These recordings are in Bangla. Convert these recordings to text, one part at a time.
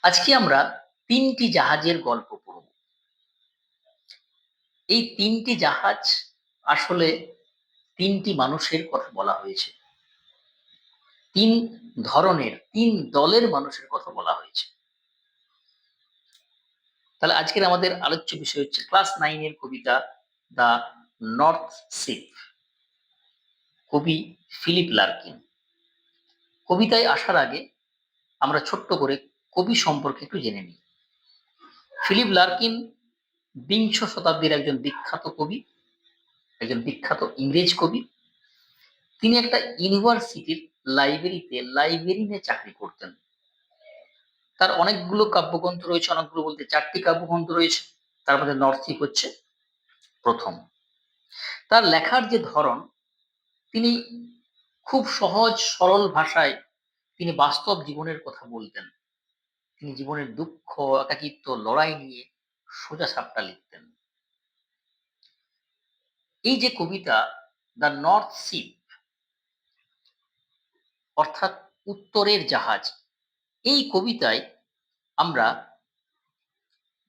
আজকে আমরা ৩টি জাহাজের গল্প পড়ব। এই ৩টি জাহাজ আসলে ৩টি মানুষের কথা বলা হয়েছে। ৩ ধরনের ৩ দলের মানুষের কথা বলা হয়েছে। তাহলে আজকের আমাদের আলোচ্য বিষয় হচ্ছে ক্লাস 9 এর কবিতা 'দ্য নর্থ শিপ'। কবি ফিলিপ লার্কিন। কবিতায় আসার আগে আমরা ছোট্ট করে কবি সম্পর্কে একটু জেনে নিই। ফিলিপ লার্কিন বিংশ শতাব্দীর একজন বিখ্যাত কবি, একজন বিখ্যাত ইংরেজ কবি। তিনি একটা ইউনিভার্সিটির লাইব্রেরিতে লাইব্রেরিয়ানে চাকরি করতেন। তার অনেকগুলো কাব্যগ্রন্থ রয়েছে, অনেকগুলো বলতে ৪ টি কাব্যগ্রন্থ রয়েছে। তার মধ্যে নর্থ শিপ হচ্ছে ১ম। তার লেখার যে ধরন, তিনি খুব সহজ সরল ভাষায় তিনি বাস্তব জীবনের কথা বলতেন। তিনি জীবনের দুঃখ, একাকিত্ব, লড়াই নিয়ে সোজাসাপটা লিখতেন। এই যে কবিতা 'দ্য নর্থ শিপ' অর্থাৎ উত্তরের জাহাজ, এই কবিতায় আমরা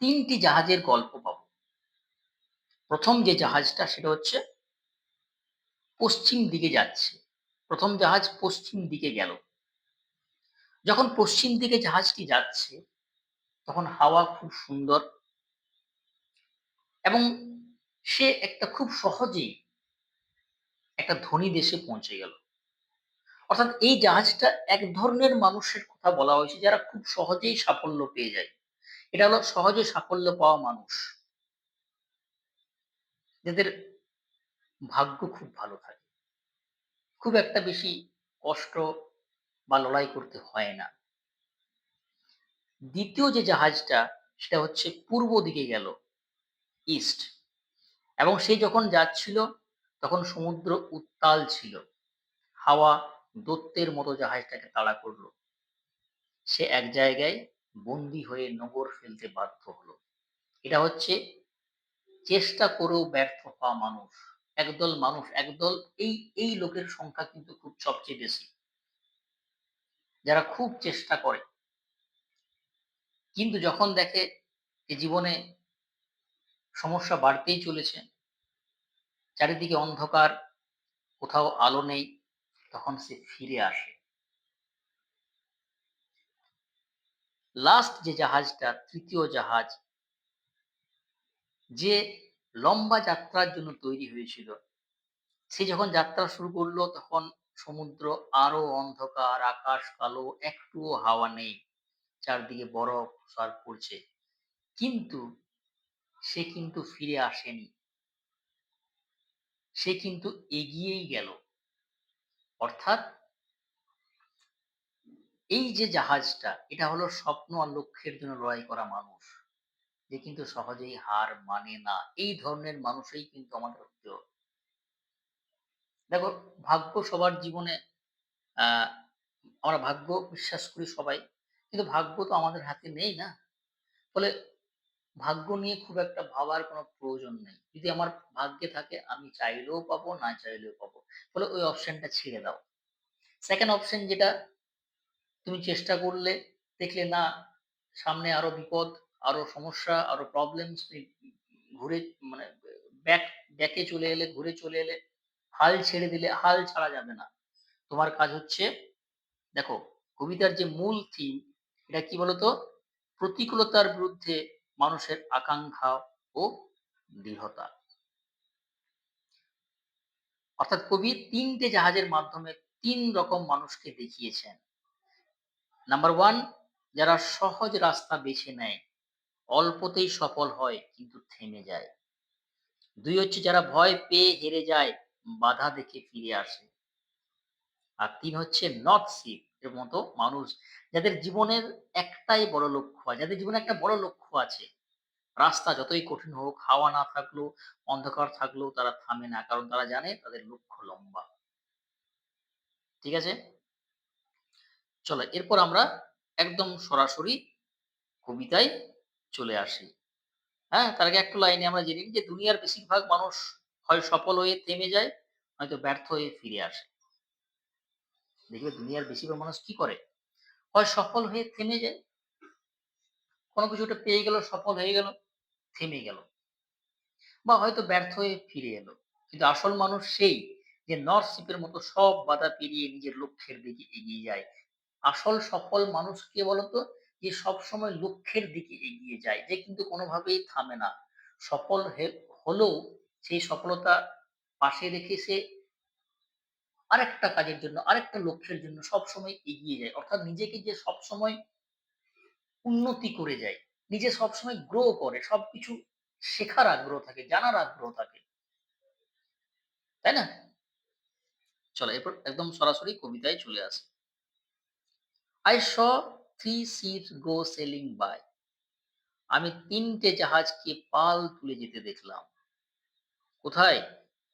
৩টি জাহাজের গল্প পাবো। ১ম যে জাহাজটা সেটা হচ্ছে পশ্চিম দিকে যাচ্ছে। ১ম জাহাজ পশ্চিম দিকে গেল। যখন পশ্চিম দিকে জাহাজটি যাচ্ছে, তখন হাওয়া খুব সুন্দর এবং সে একটা খুব সহজেই একটা ধনী দেশে পৌঁছে গেল। অর্থাৎ এই জাহাজটা এক ধরনের মানুষের কথা বলা হয়েছে যারা খুব সহজেই সাফল্য পেয়ে যায়। এটা হলো সহজে সাফল্য পাওয়া মানুষ, যাদের ভাগ্য খুব ভালো থাকে। খুব একটা বেশি কষ্ট বা লড়াই করতে হয় না। ২য় যে জাহাজটা সেটা হচ্ছে পূর্ব দিকে গেল, ইস্ট, এবং সে যখন যাচ্ছিল তখন সমুদ্র উত্তাল ছিল। হাওয়া দৈত্যের মতো জাহাজটাকে তাড়া করল। সে এক জায়গায় বন্দী হয়ে নোঙর ফেলতে বাধ্য হলো। এটা হচ্ছে চেষ্টা করেও ব্যর্থ হওয়া মানুষ। একদল মানুষ, একদল এই লোকের সংখ্যা কিন্তু খুব সবচেয়ে বেশি। যারা খুব চেষ্টা করে কিন্তু যখন দেখে যে জীবনে সমস্যা বাড়তেই চলেছে, চারিদিকে অন্ধকার, কোথাও আলো নেই, তখন সে ফিরে আসে। লাস্ট যে জাহাজটা ৩য় জাহাজ, যে লম্বা যাত্রার জন্য তৈরি হয়েছিল, সে যখন যাত্রা শুরু করলো তখন সমুদ্র আরো অন্ধকার, আকাশ কালো, একটুও হাওয়া নেই, চারদিকে বরফ তুষার পড়ছে। কিন্তু সে কিন্তু ফিরে আসেনি। সে কিন্তু এগিয়েই গেল। অর্থাৎ এই যে জাহাজটা, এটা হলো স্বপ্ন আর লক্ষ্যের জন্য লড়াই করা মানুষ, যে কিন্তু সহজেই হার মানে না। এই ধরনের মানুষই কিন্তু আমাদের হতে হবে। দেখো, ভাগ্য সবার জীবনে আ আমরা ভাগ্য বিশ্বাস করি সবাই। কিন্তু ভাগ্য তো আমাদের হাতে নেই না? ফলে ভাগ্য নিয়ে খুব একটা ভাবার কোনো প্রয়োজন নেই। যদি আমার ভাগ্যে থাকে আমি চাইলেও পাবো, না চাইলেও পাবো। ফলে ওই অপশনটা ছেড়ে দাও। 2nd অপশন যেটা, তুমি চেষ্টা করলে, দেখলে না সামনে আরো বিপদ, আরো সমস্যা, আরো প্রবলেমস, তুমি ঘুরে মানে ব্যাক ব্যাকে চলে এলে, ঘুরে চলে এলে, হাল ছেড়ে দিলে, হাল ছাড়া যাবে না। তোমার কাজ হচ্ছে, দেখো, কবিতার যে মূল থিম এটা কি বলতো? প্রতিকূলতার বিরুদ্ধে মানুষের আকাঙ্ক্ষা ও দৃঢ়তা। অর্থাৎ কবি ৩টে জাহাজের মাধ্যমে ৩ রকম মানুষকে দেখিয়েছেন। নাম্বার 1, যারা সহজ রাস্তা বেছে নেয়, অল্পতেই সফল হয় কিন্তু থেমে যায়। ২ হচ্ছে যারা ভয় পেয়ে হেরে যায়, বাধা দেখে ফিরে আসে। আর ৩ হচ্ছে নর্থ শিপ এর মতো মানুষ, যাদের জীবনের একটাই বড় লক্ষ্য আছে, যাদের জীবনে একটা বড় লক্ষ্য আছে। রাস্তা যতই কঠিন হোক, হাওয়া না থাকলেও, অন্ধকার থাকলেও তারা থামে না। কারণ তারা জানে তাদের লক্ষ্য লম্বা। ঠিক আছে? চলো এরপর আমরা একদম সরাসরি কবিতায় চলে আসি। হ্যাঁ? তার আগে একটা লাইনে আমরা জেনে নিই যে দুনিয়ার বেশিরভাগ মানুষ হয় সফল হয়ে থেমে যায়, নয়তো ব্যর্থ হয়ে ফিরে আসে। দেখবে দুনিয়ার বেশিরভাগ মানুষ কি করে? হয় সফল হয়ে থেমে যায়, কোনো কিছু একটা পেয়ে গেল, সফল হয়ে গেল, থেমে গেল বা হয়তো ব্যর্থ হয়ে ফিরে এলো। কিন্তু আসল মানুষ সেই যে নর্থ শিপের মতো সব বাধা পেরিয়ে নিজের লক্ষ্যের দিকে এগিয়ে যায়। আসল সফল মানুষ কে বলতো? যে সবসময় লক্ষ্যের দিকে এগিয়ে যায়, যে কিন্তু কোনোভাবেই থামে না। সফল হলেও সেই সফলতা পাশে রেখে সে আরেকটা কাজের জন্য, আরেকটা লক্ষ্যের জন্য সবসময় এগিয়ে যায়। অর্থাৎ নিজেকে যে সবসময় উন্নতি করে যায়, নিজে সবসময় গ্রো করে, সবকিছু শেখার আগ্রহ থাকে, জানার আগ্রহ থাকে। তাই না? চলো এরপর একদম সরাসরি কবিতায় চলে আসি। I saw three ships go sailing by. আমি ৩ টে জাহাজকে পাল তুলে যেতে দেখলাম। কোথায়?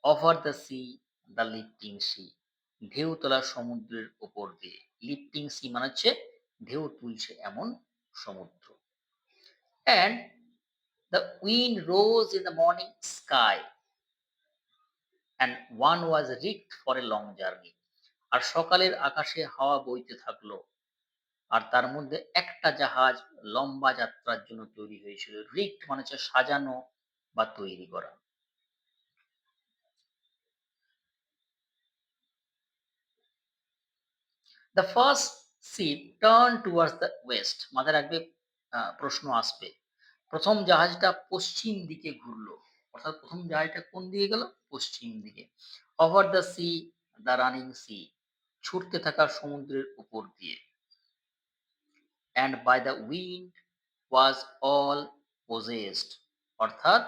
Over the sea, the lifting sea. ঢেউ তোলা সমুদ্রের উপর দিয়ে। লিফটিং সি মানে হচ্ছে ঢেউ তুলছে এমন সমুদ্র। And the wind rose in the morning sky and one was rigged for a long journey. আর সকালের আকাশে হাওয়া বইতে থাকলো। আর তার মধ্যে একটা জাহাজ লম্বা যাত্রার জন্য তৈরি হয়েছিল। রিগড মানে হচ্ছে সাজানো বা তৈরি করা। The first ship turn towards the West. মাথায় রাখবে, প্রশ্ন আসবে। প্রথম জাহাজটা পশ্চিম দিকে ঘুরলো। অর্থাৎ প্রথম জাহাজটা কোন দিকে গেল? পশ্চিম দিকে। Over the sea, the running sea. ছুটতে থাকা সমুদ্রের উপর দিয়ে। And by the wind was all possessed। অর্থাৎ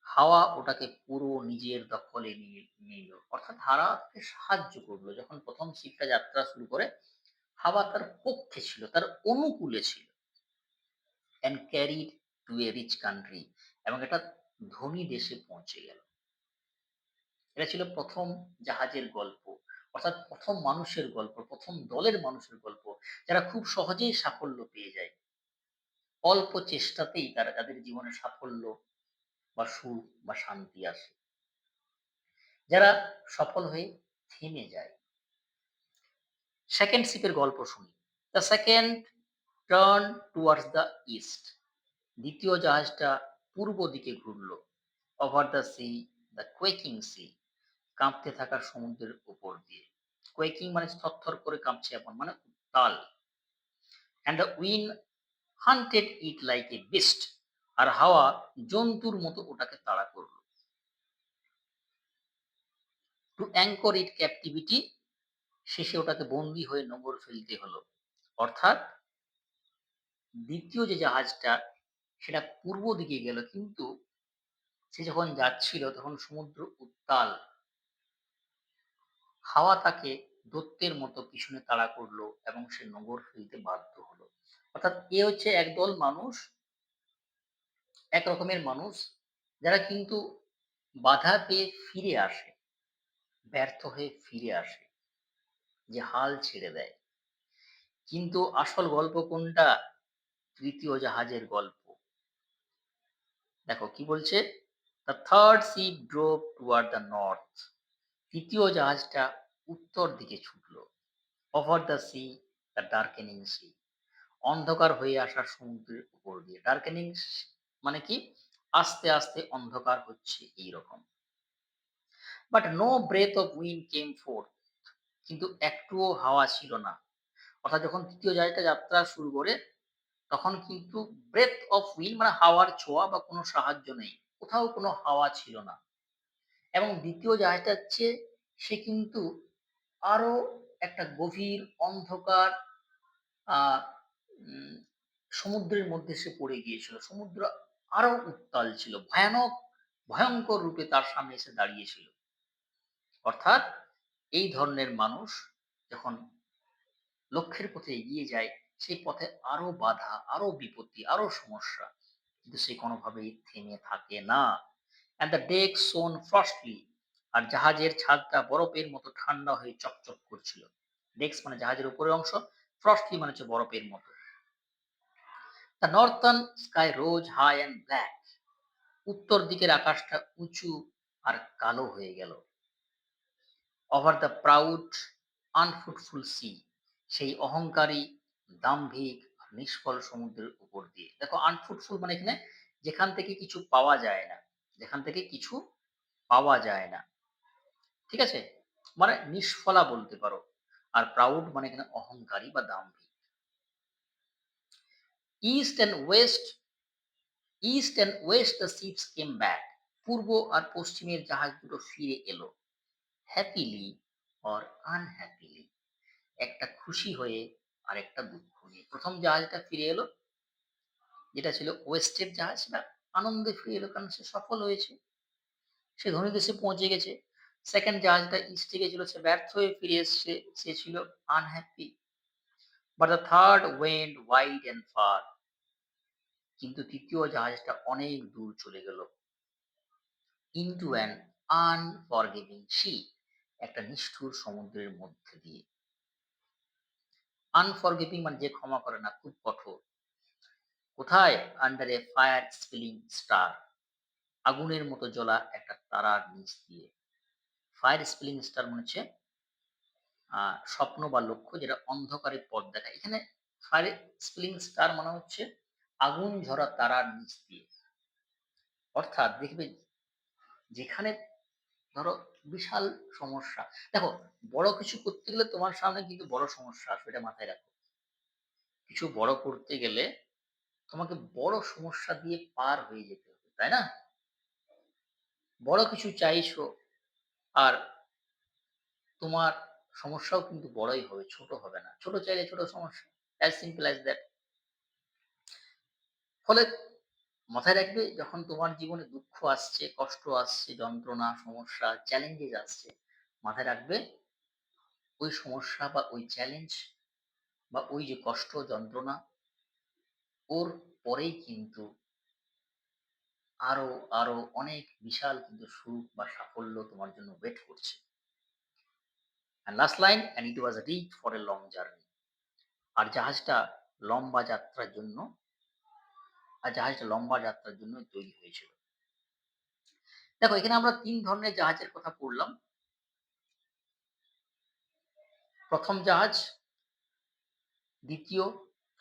হাওয়া ওটাকে পুরো নিজের দখলে নিয়ে নিল। অর্থাৎ হাওয়াকে সাহায্য করলো। যখন প্রথম শিপটা যাত্রা শুরু করে, হাওয়া তার পক্ষে ছিল, তার অনুকূলে ছিল। And carried to a rich country. এবং এটা ধনী দেশে পৌঁছে গেল। এটা ছিল প্রথম জাহাজের গল্প। অর্থাৎ প্রথম মানুষের গল্প, প্রথম দলের মানুষের গল্প, যারা খুব সহজেই সাফল্য পেয়ে যায়। অল্প চেষ্টাতেই তারা তাদের জীবনে সাফল্য বা সুখ বা শান্তি আসে। যারা সফল হয়ে থেমে যায়। সেকেন্ড শিপের গল্প শুনি। The second turn towards the east. দ্বিতীয় জাহাজটা পূর্ব দিকে ঘুরল। Over the sea, the quaking sea. কাঁপতে থাকা সমুদ্রের উপর দিয়ে। কোয়েকিং মানে থরথর করে কাঁপছে এমন, মানে উত্তাল। And the wind hunted it like a beast. আর হাওয়া জন্তুর মতো ওটাকে তাড়া করল। To anchor it captivity. শেষে ওটাকে বন্দী হয়ে নোঙর ফেলতে হলো। অর্থাৎ দ্বিতীয় যে জাহাজটা সেটা পূর্ব দিকে গেল, কিন্তু সে যখন যাচ্ছিল তখন সমুদ্র উত্তাল। হাওয়া তাকে দৈত্যের মতো পিছনে তাড়া করলো এবং সে নোঙর ফেলতে বাধ্য হলো। অর্থাৎ এ হচ্ছে একদল মানুষ, এক রকমের মানুষ, যারা কিন্তু বাধা পেয়ে ফিরে আসে, ব্যর্থ হয়ে ফিরে আসে, যে হাল ছেড়ে দেয়। কিন্তু আসল গল্প কোনটা? তৃতীয় জাহাজের গল্প। দেখো কি বলছে? The third ship drove toward the north. তৃতীয় জাহাজটা উত্তর দিকে ছুটল। Over the sea, the darkening sea. অন্ধকার হয়ে আসা সমুদ্রের উপর দিয়ে। ডার্কেনিং মানে কি? আস্তে আস্তে অন্ধকার হচ্ছে এইরকম। But no breath of wind came forth. কিন্তু একটুও হাওয়া ছিল না। অর্থাৎ যখন তৃতীয় জাহাজটা যাত্রা শুরু করে, তখন কিন্তু ব্রেথ অফ উইন্ড মানে হাওয়ার ছোঁয়া বা কোনো সাহায্য নেই। কোথাও কোনো হাওয়া ছিল না। এবং দ্বিতীয় জাহাজটার চেয়ে সে কিন্তু আরো একটা গভীর অন্ধকার আ উম সমুদ্রের মধ্যে সে পড়ে গিয়েছিল। সমুদ্র আরো উত্তাল ছিল। ভয়ঙ্কর রূপে তার সামনে এসে দাঁড়িয়েছিল। অর্থাৎ এই ধরনের মানুষ যখন লক্ষ্যের পথে এগিয়ে যায়, সেই পথে আরো বাধা, আরো বিপত্তি, আরো সমস্যা। কিন্তু সে কোনোভাবেই থেমে থাকে না। অ্যান্ড দ্য ডেক শোন ফ্রস্টলি। আর জাহাজের ছাদটা বরফের মতো ঠান্ডা হয়ে চকচক করছিল। ডেক্স মানে জাহাজের উপরের অংশ, ফ্রস্টলি মানে হচ্ছে বরফের মতো। The northern sky rose high and black. উত্তর দিকের আকাশটা উঁচু আর কালো হয়ে গেল। Over the proud unfruitful sea. সেই অহংকারী, দাম্ভিক, নিষ্ফল সমুদ্রের উপর দিয়ে। দেখো আনফ্রুটফুল মানে এখানে যেখান থেকে কিছু পাওয়া যায় না, যেখান থেকে কিছু পাওয়া যায় না। ঠিক আছে? মানে নিষ্ফলা বলতে পারো। আর প্রাউড মানে এখানে অহংকারী বা দাম্ভিক। East and west east and west the ships came back. পূর্ব আর পশ্চিমের জাহাজ দুটো ফিরে এলো। Happily or unhappily. একটা খুশি হয়ে আর একটা দুঃখ নিয়ে। ১ম জাহাজটা ফিরে এলো, যেটা ছিল ওয়েস্টের জাহাজ, সেটা আনন্দে ফিরে এলো কারণ সে সফল হয়েছে। সে ধনী দেশে পৌঁছে গেছে। 2nd জাহাজটা ইস্টে গেছিল, সে ব্যর্থ হয়ে ফিরে এসছে, সে ছিল unhappy. But the 3rd went wide and far. কিন্তু ৩য় জাহাজটা অনেক দূর চলে গেল। into an unforgiving sea. একটা নিষ্ঠুর সমুদ্রের মধ্যে দিয়ে। আনফরগিভিং মানে যে ক্ষমা করে না, খুব কঠোর। কোথায়? আন্ডার এ ফায়ার স্পিলিং স্টার। আগুনের মতো জ্বলা একটা তারার নিচ দিয়ে। ফায়ার স্পিলিং স্টার মনে হচ্ছে স্বপ্ন বা লক্ষ্য যেটা অন্ধকারে পথ দেখায়। এখানে ফায়ার স্পিলিং স্টার মানে হচ্ছে আগুন ঝরা তারার নিচ দিয়ে। অর্থাৎ দেখবে যেখানে ধরো বিশাল সমস্যা। দেখো বড় কিছু করতে গেলে তোমার সামনে কিন্তু বড় সমস্যা আসবে, এটা মাথায় রাখো। কিছু বড় করতে গেলে তোমাকে বড় সমস্যা দিয়ে পার হয়ে যেতে হবে, তাই না? বড় কিছু চাইছো আর তোমার সমস্যাও কিন্তু বড়ই হবে, ছোট হবে না। ছোট চাইলে ছোট সমস্যা। as simple as that. ফলে মাথায় রাখবে যখন তোমার জীবনে দুঃখ আসছে, কষ্ট আসছে, যন্ত্রণা, সমস্যা, চ্যালেঞ্জেস আসছে, মাথায় রাখবে ওই সমস্যা বা ওই চ্যালেঞ্জ বা ওই যে কষ্ট, যন্ত্রণা, ওর পরেই কিন্তু আরো, আরো অনেক বিশাল কিন্তু সুখ বা সাফল্য তোমার জন্য ওয়েট করছে। And last line, and it was rigged for a long journey. আর জাহাজটা লম্বা যাত্রার জন্য তৈরি হয়েছিল। দেখো এখানে আমরা ৩ ধরনের জাহাজের কথা পড়লাম। ১ম জাহাজ, ২য়,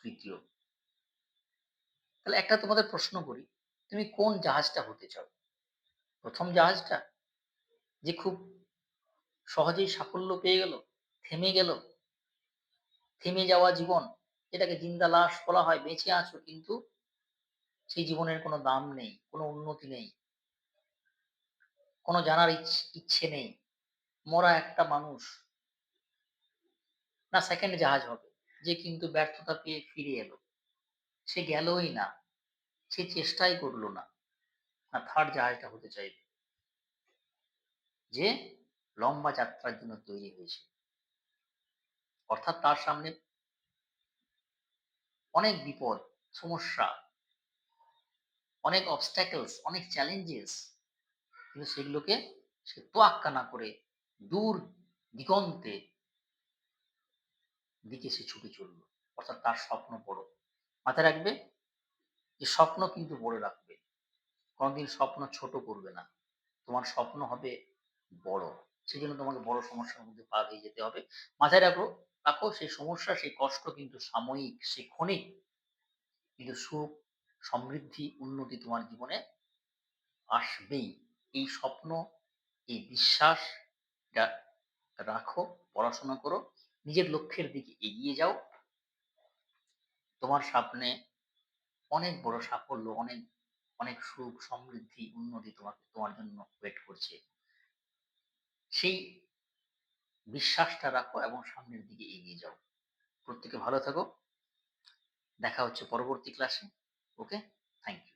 ৩য়। তাহলে একটা তোমাদের প্রশ্ন করি, তুমি কোন জাহাজটা হতে চাও? ১ম জাহাজটা? যে খুব সহজেই সাফল্য পেয়ে গেল, থেমে গেল, থেমে যাওয়া জীবন, যেটাকে জিন্দা লাশ বলা হয়, বেঁচে আছো কিন্তু সেই জীবনের কোনো দাম নেই, কোনো উন্নতি নেই, কোনো জানার ইচ্ছে নেই, মরা একটা মানুষ। না 2nd জাহাজ হবে, যে কিন্তু ব্যর্থতা পেয়ে ফিরে এলো। সে গেলই না, সে চেষ্টাই করল না। না 3rd জাহাজটা হতে চাইবে, যে লম্বা যাত্রার জন্য তৈরি হয়েছে। অর্থাৎ তার সামনে অনেক বিপদ, সমস্যা, অনেক obstacles, অনেক challenges, কিন্তু সেগুলোকে সে তোয়াক্কা না করে দূর দিগন্তে দিকে সে ছুটে চলল। অর্থাৎ তার স্বপ্ন বড়। মাথায় রাখবে যে স্বপ্ন কিন্তু বড় রাখবে। কোনদিন স্বপ্ন ছোট করবে না। তোমার স্বপ্ন হবে বড়। সেজন্য তোমাকে বড় সমস্যার মধ্যে পার হয়ে যেতে হবে। মাথায় রাখো সেই সমস্যা, সেই কষ্ট কিন্তু সাময়িক, সে ক্ষণিক। কিন্তু সুখ, সমৃদ্ধি, উন্নতি তোমার জীবনে আসবেই। এই স্বপ্ন, এই বিশ্বাস এটা রাখো, পড়াশোনা করো, নিজের লক্ষ্যের দিকে এগিয়ে যাও। তোমার সামনে অনেক বড় সাফল্য, অনেক, অনেক সুখ, সমৃদ্ধি, উন্নতি তোমার জন্য ওয়েট করছে। সেই বিশ্বাসটা রাখো এবং সামনের দিকে এগিয়ে যাও। প্রত্যেকে ভালো থাকো। দেখা হচ্ছে পরবর্তী ক্লাসে। ওকে? Thank you.